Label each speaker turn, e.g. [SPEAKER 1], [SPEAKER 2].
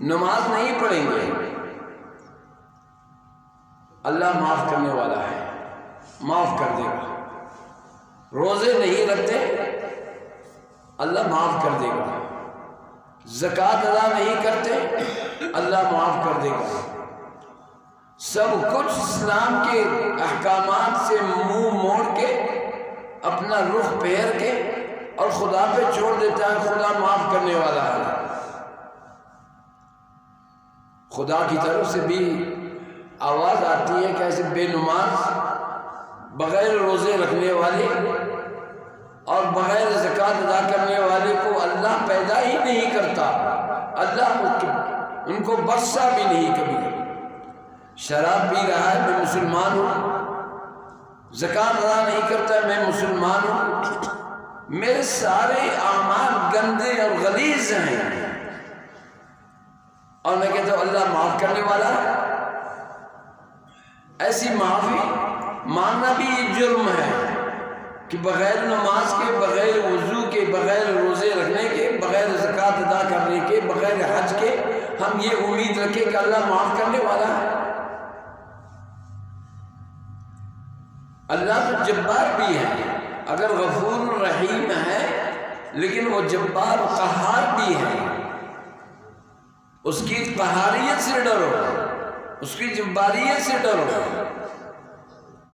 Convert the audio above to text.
[SPEAKER 1] نماز نہیں پڑھیں گے اللہ معاف کرنے والا ہے، معاف کر دے گا۔ روزے نہیں رکھتے اللہ معاف کر دے گا۔ زکوٰۃ ادا نہیں کرتے اللہ معاف کر دے گا۔ سب کچھ اسلام کے احکامات سے منہ موڑ کے اپنا رخ پھیر کے اور خدا پہ چھوڑ دیتا ہے، خدا معاف کرنے والا ہے۔ خدا کی طرف سے بھی آواز آتی ہے کہ ایسے بے نماز، بغیر روزے رکھنے والے اور بغیر زکوٰۃ ادا کرنے والے کو اللہ پیدا ہی نہیں کرتا، اللہ ان کو بخشا بھی نہیں کبھی۔ شراب پی رہا ہے میں مسلمان ہوں، زکوٰۃ ادا نہیں کرتا ہے میں مسلمان ہوں، میرے سارے اعمال گندے اور غلیظ ہیں، اور میں کہتا ہوں اللہ معاف کرنے والا ہے۔ ایسی معافی ماننا بھی یہ جرم ہے کہ بغیر نماز کے، بغیر وضو کے، بغیر روزے رکھنے کے، بغیر زکوٰۃ ادا کرنے کے، بغیر حج کے ہم یہ امید رکھیں کہ اللہ معاف کرنے والا ہے۔ اللہ تو جبار بھی ہے، اگر غفور رحیم ہے لیکن وہ جبار قہار بھی ہے۔ اس کی قہاریت سے ڈرو، اس کی جباریت سے ڈرو۔